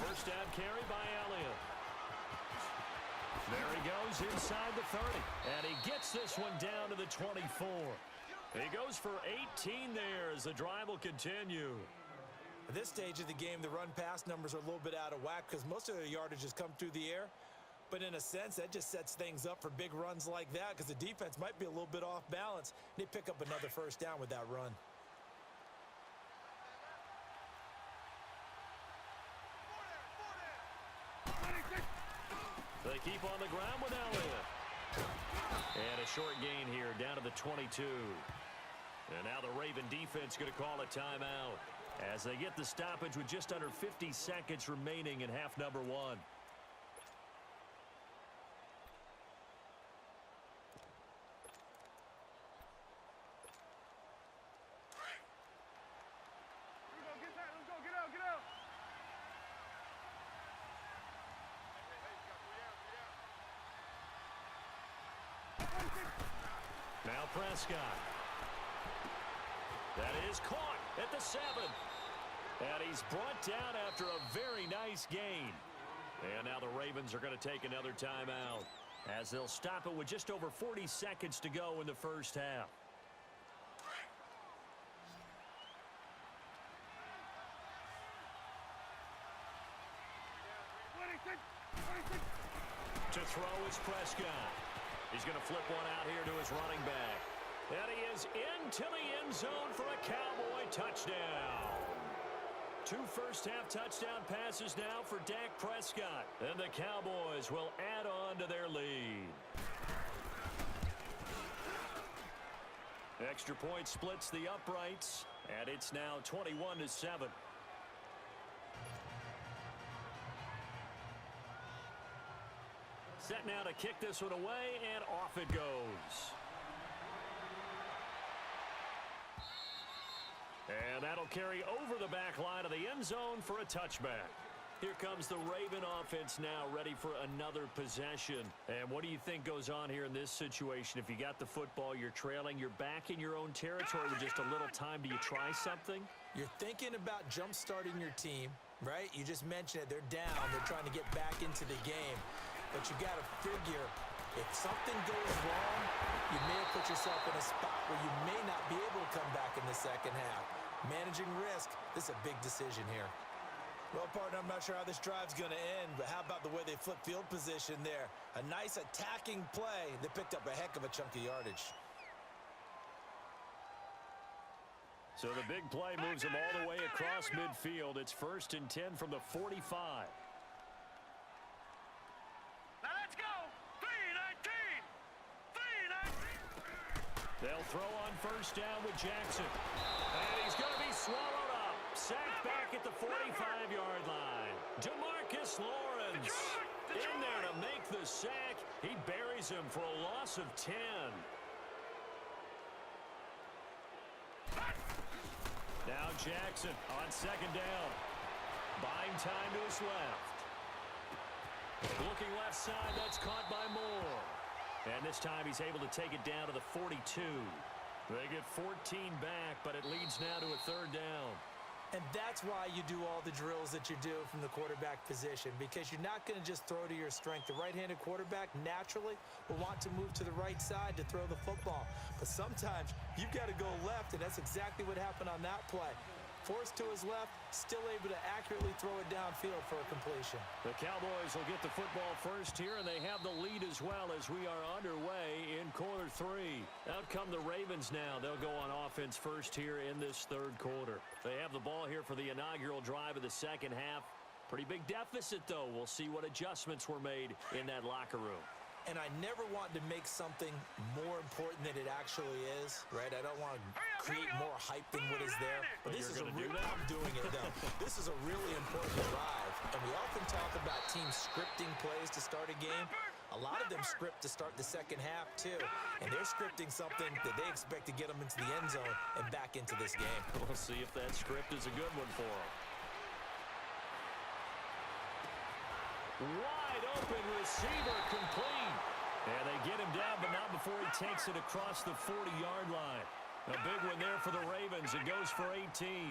First down carry by Elliott. There he goes inside the 30. And he gets this one down to the 24. He goes for 18 there as the drive will continue. At this stage of the game, the run-pass numbers are a little bit out of whack because most of their yardage has come through the air. But in a sense, that just sets things up for big runs like that because the defense might be a little bit off balance. They pick up another first down with that run. They keep on the ground with Elliott. And a short gain here down to the 22. And now the Raven defense going to call a timeout as they get the stoppage with just under 50 seconds remaining in half number 1. Now Prescott. That is caught at the 7. And he's brought down after a very nice gain. And now the Ravens are going to take another timeout as they'll stop it with just over 40 seconds to go in the first half. To throw is Prescott. He's going to flip one out here to his running back. And he is into the end zone for a Cowboy touchdown. 2 first-half touchdown passes now for Dak Prescott. And the Cowboys will add on to their lead. Extra point splits the uprights, and it's now 21-7. Set now to kick this one away, and off it goes. And that'll carry over the back line of the end zone for a touchback. Here comes the Raven offense now, ready for another possession. And what do you think goes on here in this situation? If you got the football, you're trailing, you're back in your own territory with just a little time. Do you try something? You're thinking about jump-starting your team, right? You just mentioned it. They're down. They're trying to get back into the game. But you got to figure, if something goes wrong, you may have put yourself in a spot where you may not be able to come back in the second half. Managing risk, this is a big decision here. Well, partner, I'm not sure how this drive's going to end, but how about the way they flip field position there? A nice attacking play. They picked up a heck of a chunk of yardage. So the big play moves them all the way across midfield. It's 1st and 10 from the 45. Now let's go! 3-19! 3-19! They'll throw on first down with Jackson. And he's going to be swallowed up. Sacked back at the 45-yard line. DeMarcus Lawrence in there to make the sack. He buries him for a loss of 10. Now Jackson on second down. Buying time to his left. Looking left side, that's caught by Moore. And this time he's able to take it down to the 42. They get 14 back, but it leads now to a 3rd down. And that's why you do all the drills that you do from the quarterback position, because you're not going to just throw to your strength. The right-handed quarterback naturally will want to move to the right side to throw the football. But sometimes you've got to go left, and that's exactly what happened on that play. Forced to his left, still able to accurately throw it downfield for a completion. The Cowboys will get the football first here, and they have the lead as well as we are underway in quarter 3. Out come the Ravens now. They'll go on offense first here in this 3rd quarter. They have the ball here for the inaugural drive of the second half. Pretty big deficit, though. We'll see what adjustments were made in that locker room. And I never want to make something more important than it actually is, right? I don't want to create more hype than what is there. But this is a real, I'm doing it, though. This is a really important drive. And we often talk about teams scripting plays to start a game. A lot of them script to start the second half, too. And they're scripting something that they expect to get them into the end zone and back into this game. We'll see if that script is a good one for them. Wide open receiver complete. And they get him down, but not before he takes it across the 40-yard line. A big one there for the Ravens. It goes for 18.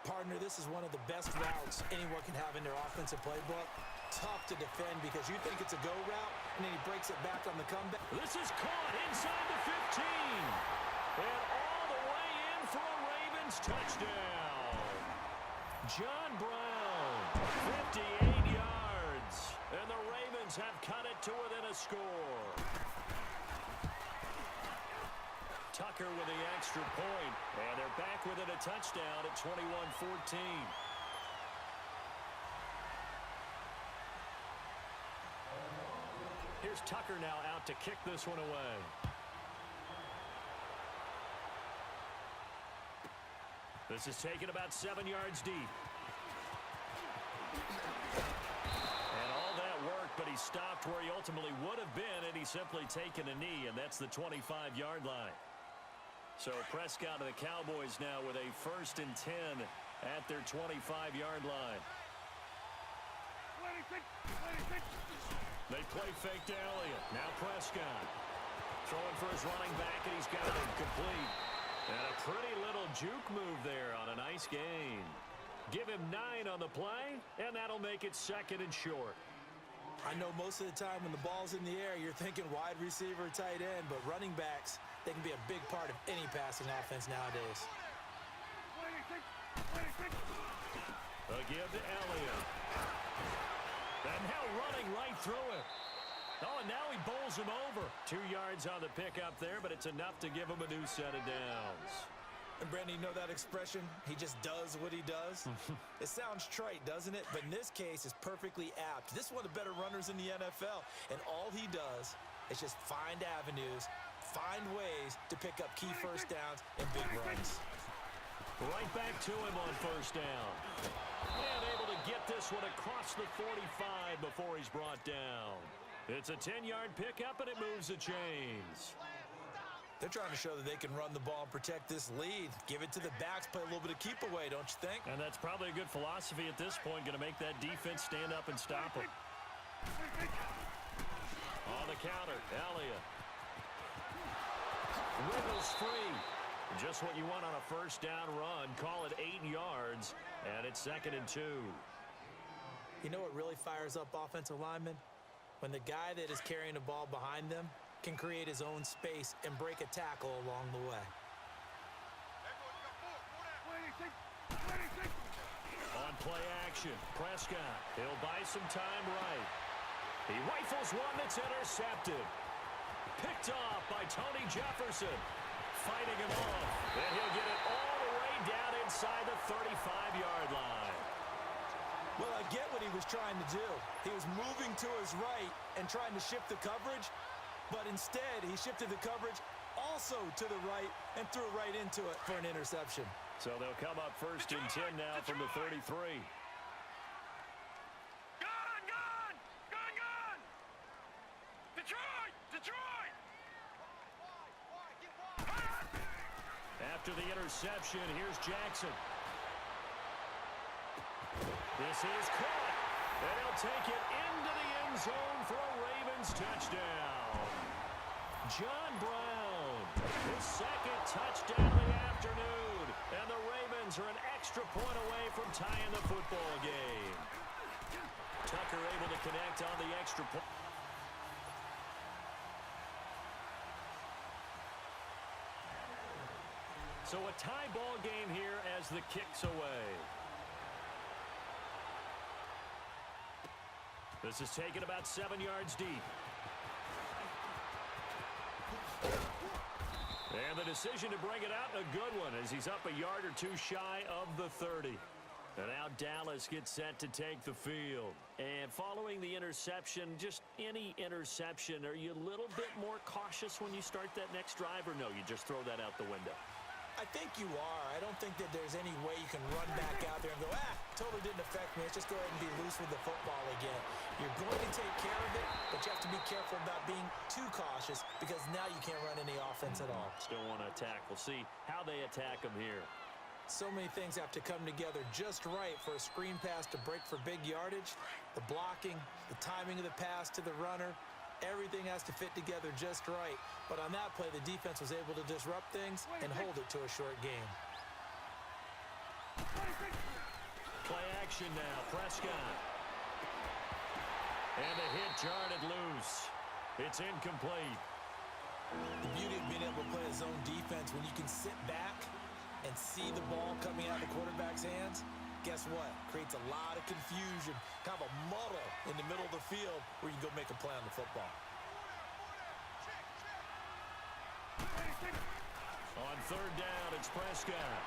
Partner, this is one of the best routes anyone can have in their offensive playbook. Tough to defend because you think it's a go route, and then he breaks it back on the comeback. This is caught inside the 15. And all the way in for a Ravens touchdown. John Brown, 58 yards. And the Ravens have cut it to within a score. Tucker with the extra point. And they're back within a touchdown at 21-14. Here's Tucker now out to kick this one away. This is taken about 7 yards deep. And all that work, but he stopped where he ultimately would have been, and he's simply taken a knee, and that's the 25-yard line. So Prescott and the Cowboys now with a 1st and 10 at their 25-yard line. 26, 26. They play fake to Elliott. Now Prescott. Throwing for his running back, and he's got it complete. And a pretty little juke move there on a nice gain. Give him 9 on the play, and that'll make it 2nd and short. I know most of the time when the ball's in the air, you're thinking wide receiver, tight end, but running backs, they can be a big part of any passing offense nowadays. 26, 26. A give to Elliott. And now running right through him. Oh, and now he bowls him over. 2 yards on the pickup there, but it's enough to give him a new set of downs. And Brandon, you know that expression? He just does what he does? It sounds trite, doesn't it? But in this case, it's perfectly apt. This is one of the better runners in the NFL. And all he does is just find avenues, find ways to pick up key first downs and big runs. Right back to him on 1st down. And able to get this one across the 45 before he's brought down. It's a 10-yard pickup, and it moves the chains. They're trying to show that they can run the ball and protect this lead. Give it to the backs, play a little bit of keep away, don't you think? And that's probably a good philosophy at this point, going to make that defense stand up and stop him. On the counter, Elliott. Wiggles free. Just what you want on a 1st down run. Call it 8 yards, and it's 2nd and 2. You know what really fires up offensive linemen? When the guy that is carrying the ball behind them can create his own space and break a tackle along the way. 26, 26. On play action, Prescott. He'll buy some time right. He rifles one that's intercepted. Picked off by Tony Jefferson. Fighting him off. And he'll get it all the way down inside the 35-yard line. Well, I get what he was trying to do. He was moving to his right and trying to shift the coverage, but instead he shifted the coverage also to the right and threw right into it for an interception. So they'll come up 1st and 10 now from the 33. Gone, gone, gone, gone. Detroit, Detroit. After the interception, here's Jackson. This is caught, and he'll take it into the end zone for a Ravens touchdown. John Brown, his 2nd touchdown of the afternoon, and the Ravens are an extra point away from tying the football game. Tucker able to connect on the extra point. So a tie ball game here as the kick's away. This is taken about 7 yards deep. And the decision to bring it out, a good one, as he's up a yard or 2 shy of the 30. And now Dallas gets set to take the field. And following the interception, just any interception, are you a little bit more cautious when you start that next drive, or no, you just throw that out the window? I think you are. I don't think that there's any way you can run back out there and go, totally didn't affect me. Let's just go ahead and be loose with the football again. You're going to take care of it, but you have to be careful about being too cautious because now you can't run any offense at all. Still want to attack. We'll see how they attack them here. So many things have to come together just right for a screen pass to break for big yardage. The blocking, the timing of the pass to the runner, everything has to fit together just right. But on that play, the defense was able to disrupt things and hold it to a short game. 26, action now. Prescott. And the hit jarred it loose. It's incomplete. The beauty of being able to play a zone defense when you can sit back and see the ball coming out of the quarterback's hands, guess what? Creates a lot of confusion, kind of a muddle in the middle of the field where you can go make a play on the football. On third down, it's Prescott.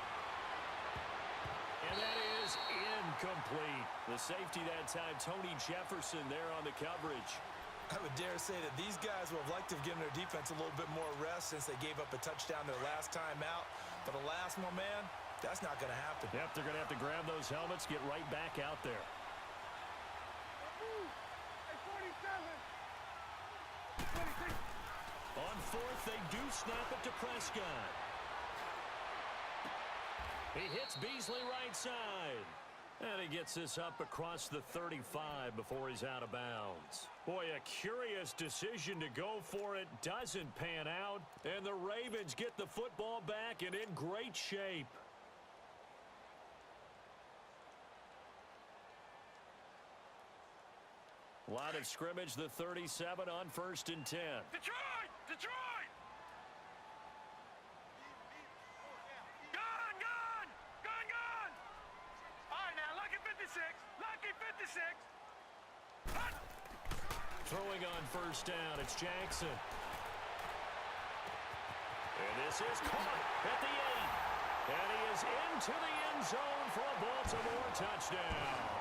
And that is incomplete. The safety that time, Tony Jefferson there on the coverage. I would dare say that these guys would have liked to have given their defense a little bit more rest since they gave up a touchdown their last time out. But alas, my man, that's not going to happen. Yep, they're going to have to grab those helmets, get right back out there. On fourth, they do snap it to Prescott. He hits Beasley right side. And he gets this up across the 35 before he's out of bounds. Boy, a curious decision to go for it. Doesn't pan out. And the Ravens get the football back and in great shape. Line of scrimmage, the 37 on 1st and 10. Detroit! Detroit! Gone! Gone! Gone! Gone! All right, now, lucky 56. Lucky 56. Hut! Throwing on 1st down, it's Jackson. And this is caught at the 8. And he is into the end zone for a Baltimore touchdown.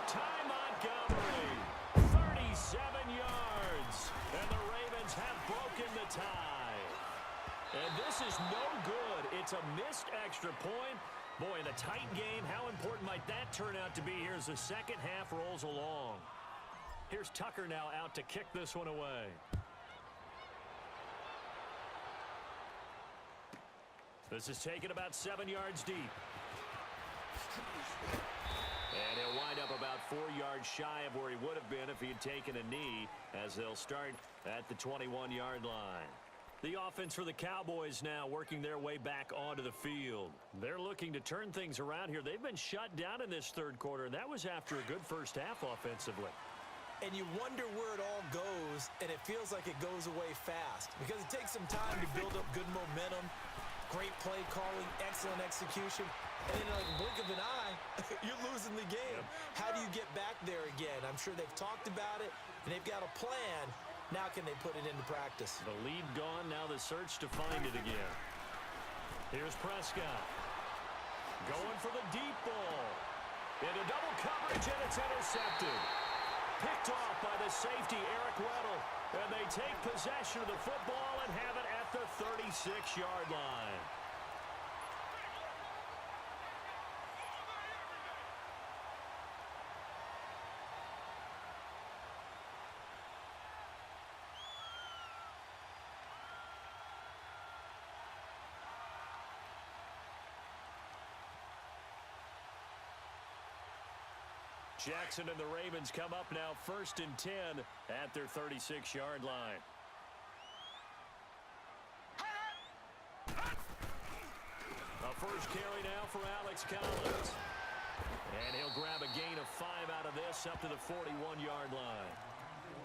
Ty Montgomery, 37 yards. And the Ravens have broken the tie. And this is no good. It's a missed extra point. Boy, in a tight game, how important might that turn out to be here as the second half rolls along? Here's Tucker now out to kick this one away. This is taken about 7 yards deep. And he'll wind up about 4 yards shy of where he would have been if he had taken a knee, as they'll start at the 21-yard line. The offense for the Cowboys now working their way back onto the field. They're looking to turn things around here. They've been shut down in this third quarter, and that was after a good first half offensively. And you wonder where it all goes, and it feels like it goes away fast because it takes some time to build up good momentum, great play calling, excellent execution, and in a blink of an eye, you're losing the game. How do you get back there again? I'm sure they've talked about it, and they've got a plan. Now can they put it into practice? The lead gone, now the search to find it again. Here's Prescott. Going for the deep ball. Into double coverage, and it's intercepted. Picked off by the safety, Eric Weddle. And they take possession of the football and have it at the 36-yard line. Jackson and the Ravens come up now 1st and 10 at their 36-yard line. A first carry now for Alex Collins. And he'll grab a gain of 5 out of this up to the 41-yard line.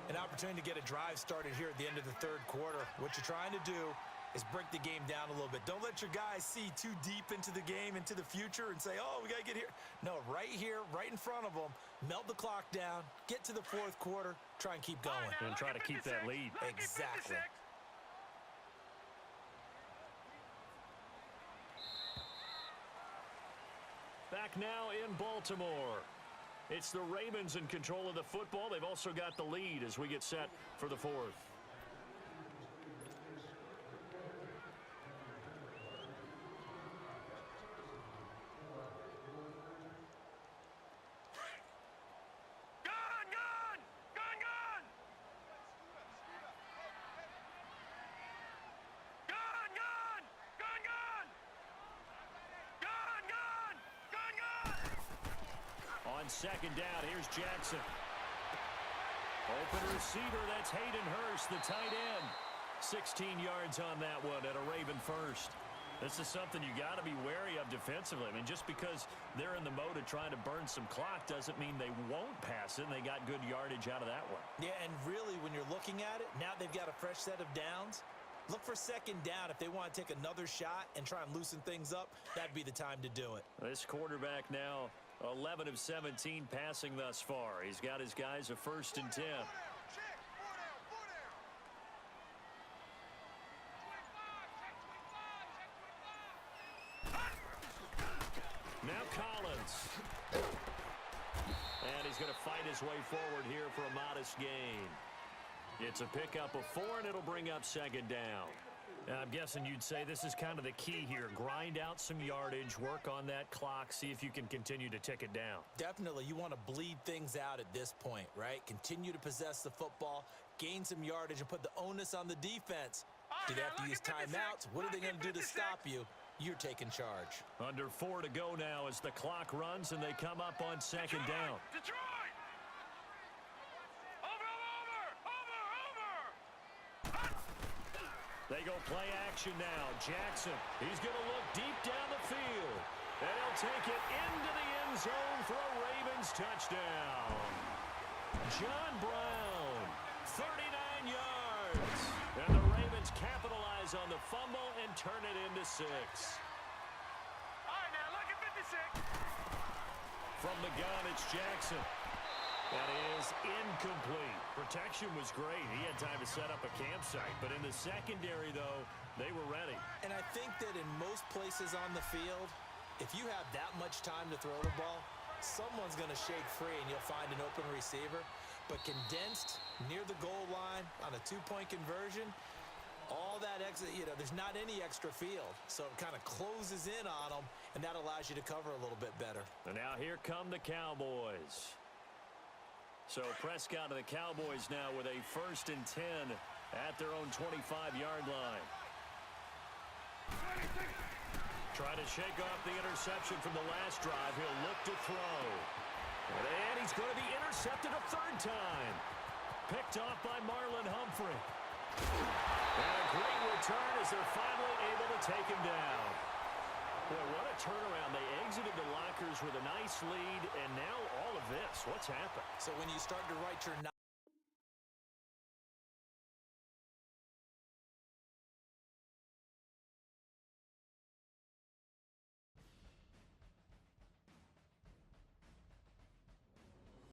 An opportunity to get a drive started here at the end of the third quarter. What you're trying to do is break the game down a little bit. Don't let your guys see too deep into the game, into the future, and say, oh, we got to get here. No, right here, right in front of them, melt the clock down, get to the fourth quarter, try and keep going. And try to keep that lead. Exactly. Back now in Baltimore. It's the Ravens in control of the football. They've also got the lead as we get set for the fourth. Second down, here's Jackson. Open receiver, that's Hayden Hurst, the tight end. 16 yards on that one at a Raven first. This is something you got to be wary of defensively. I mean, just because they're in the mode of trying to burn some clock doesn't mean they won't pass it, and they got good yardage out of that one. Yeah, and really, when you're looking at it, now they've got a fresh set of downs. Look for second down. If they want to take another shot and try and loosen things up, that'd be the time to do it. This quarterback now 11 of 17 passing thus far. He's got his guys a 1st and 10. Now Collins. And he's going to fight his way forward here for a modest gain. It's a pickup of 4, and it'll bring up 2nd down. I'm guessing you'd say this is kind of the key here. Grind out some yardage, work on that clock, see if you can continue to tick it down. Definitely, you want to bleed things out at this point, right? Continue to possess the football, gain some yardage, and put the onus on the defense. Do they have to use timeouts? What are they going to do to stop you? You're taking charge. Under 4 to go now as the clock runs, and they come up on 2nd down. Detroit! They go play action now. Jackson, he's going to look deep down the field. And he'll take it into the end zone for a Ravens touchdown. John Brown, 39 yards. And the Ravens capitalize on the fumble and turn it into 6. All right, now, look at 56. From the gun, it's Jackson. That is incomplete. Protection was great. He had time to set up a campsite. But in the secondary, though, they were ready. And I think that in most places on the field, if you have that much time to throw the ball, someone's going to shake free and you'll find an open receiver. But condensed near the goal line on a 2-point conversion, all that extra, there's not any extra field. So it kind of closes in on them, and that allows you to cover a little bit better. And now here come the Cowboys. So Prescott of the Cowboys now with a 1st and 10 at their own 25-yard line. Try to shake off the interception from the last drive. He'll look to throw. And he's going to be intercepted a 3rd time. Picked off by Marlon Humphrey. And a great return as they're finally able to take him down. Boy, what a turnaround. They exited the lockers with a nice lead, and now all of this. What's happened? So when you start to write your